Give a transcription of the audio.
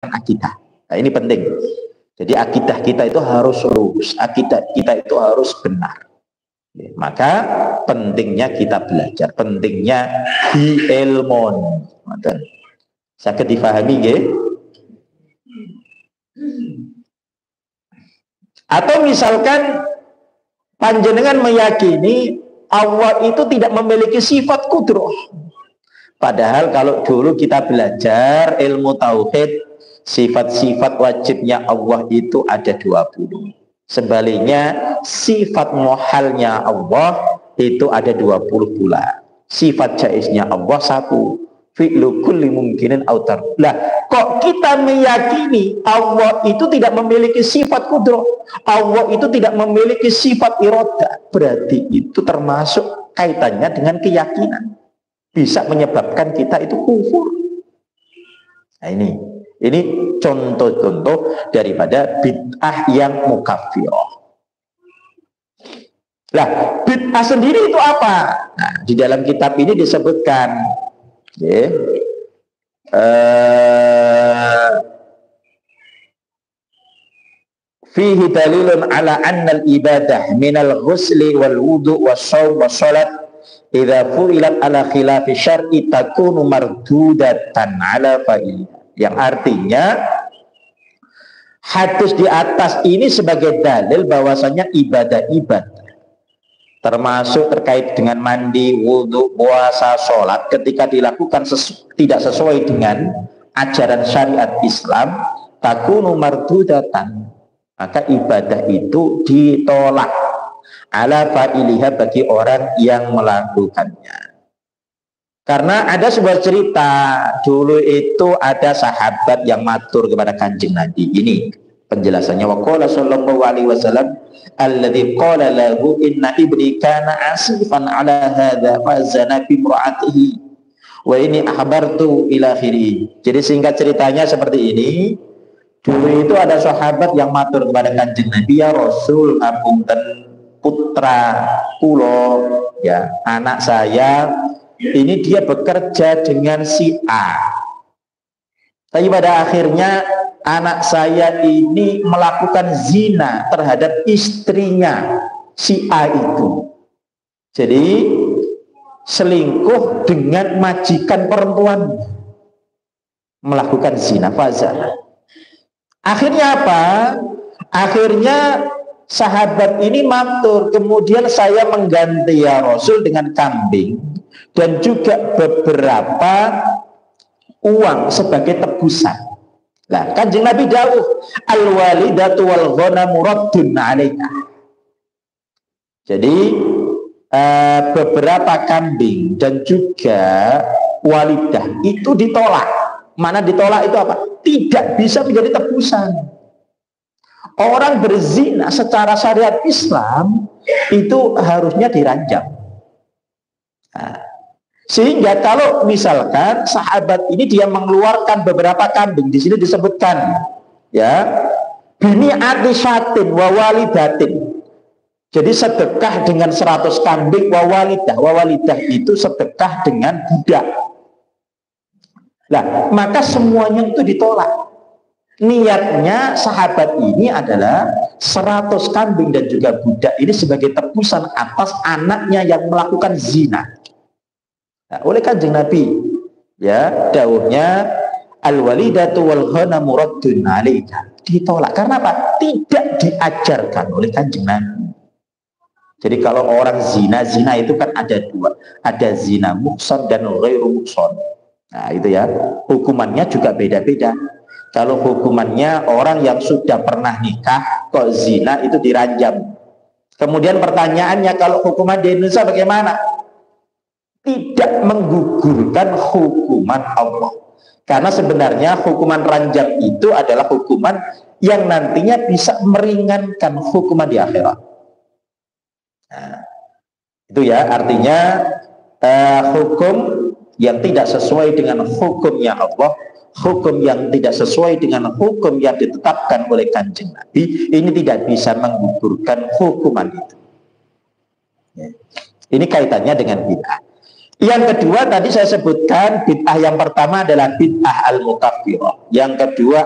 akidah. Nah, ini penting. Jadi akidah kita itu harus lurus, akidah kita itu harus benar. Maka pentingnya kita belajar, pentingnya ilmu. Saged difahami nggih? Atau misalkan panjenengan meyakini Allah itu tidak memiliki sifat kudrah. Padahal kalau dulu kita belajar ilmu tauhid, sifat-sifat wajibnya Allah itu ada 20. Sebaliknya sifat muhalnya Allah itu ada 20 pula. Sifat jaiznya Allah 1. Fi'lu kulli mungkinin autar. Lah, kok kita meyakini Allah itu tidak memiliki sifat kudrah, Allah itu tidak memiliki sifat iroda, berarti itu termasuk kaitannya dengan keyakinan, bisa menyebabkan kita itu kufur. Nah, ini contoh-contoh daripada bid'ah yang mukaffirah. Lah, bid'ah sendiri itu apa? Nah, di dalam kitab ini disebutkan fihi dalilun ala anna al-ibadah minal ghusli wal wudu was shaum was salat idza fu'ilat ala khilafi syar'i takunu mardudatan ala fa'il. Yang artinya hadis di atas ini sebagai dalil bahwasanya ibadah-ibadah termasuk terkait dengan mandi, wudhu, puasa, sholat ketika dilakukan tidak sesuai dengan ajaran syariat Islam, takunu mardudatan, maka ibadah itu ditolak ala fa'iliha bagi orang yang melakukannya. Karena ada sebuah cerita, dulu itu ada sahabat yang matur kepada Kanjeng Nabi. Ini penjelasannya, wa qala sallallahu alaihi wasallam alladzi qala lahu inna ibni kana asifan ala hadza fa zana bi imraatihi wa ini akhbartu ila akhiri. Jadi singkat ceritanya seperti ini. Dulu itu ada sahabat yang matur kepada Kanjeng Nabi, ya Rasul, ngapunten putra kula, ya anak saya ini dia bekerja dengan si A, tapi pada akhirnya anak saya ini melakukan zina terhadap istrinya si A itu. Jadi selingkuh dengan majikan perempuan, melakukan zina, fazana. Akhirnya apa? Akhirnya sahabat ini matur, kemudian saya mengganti ya Rasul dengan kambing dan juga beberapa uang sebagai tebusan. Nah, Kanjeng Nabi dawuh, al-walidatu wal ghanamu raddun 'alaika. Jadi beberapa kambing dan juga walidah itu ditolak. Mana ditolak itu apa? Tidak bisa menjadi tebusan. Orang berzina secara syariat Islam itu harusnya diranjam. Nah, sehingga kalau misalkan sahabat ini dia mengeluarkan beberapa kambing, di sini disebutkan ya, bini atisyatin wa walidatin. Jadi sedekah dengan 100 kambing wa walidah. Wa walidah itu sedekah dengan budak. Nah, maka semuanya itu ditolak. Niatnya sahabat ini adalah 100 kambing dan juga budak ini sebagai tebusan atas anaknya yang melakukan zina. Nah, oleh Kanjeng Nabi ya dawuhnya al-walidatu wal ghanamu raddun 'alaika, ditolak. Karena apa? Tidak diajarkan oleh Kanjeng Nabi. Jadi kalau orang zina itu kan ada dua, ada zina muhsan dan ghairu muhsan. Nah itu ya, hukumannya juga beda-beda. Kalau hukumannya orang yang sudah pernah nikah kok zina itu diranjam. Kemudian pertanyaannya, kalau hukuman di Indonesia bagaimana? Tidak menggugurkan hukuman Allah. Karena sebenarnya hukuman ranjam itu adalah hukuman yang nantinya bisa meringankan hukuman di akhirat. Nah, itu ya artinya hukum yang tidak sesuai dengan hukumnya Allah, hukum yang tidak sesuai dengan hukum yang ditetapkan oleh Kanjeng Nabi, ini tidak bisa menggugurkan hukuman itu. Ini kaitannya dengan bid'ah. Yang kedua tadi saya sebutkan bid'ah yang pertama adalah bid'ah al-mukaffirah. Yang kedua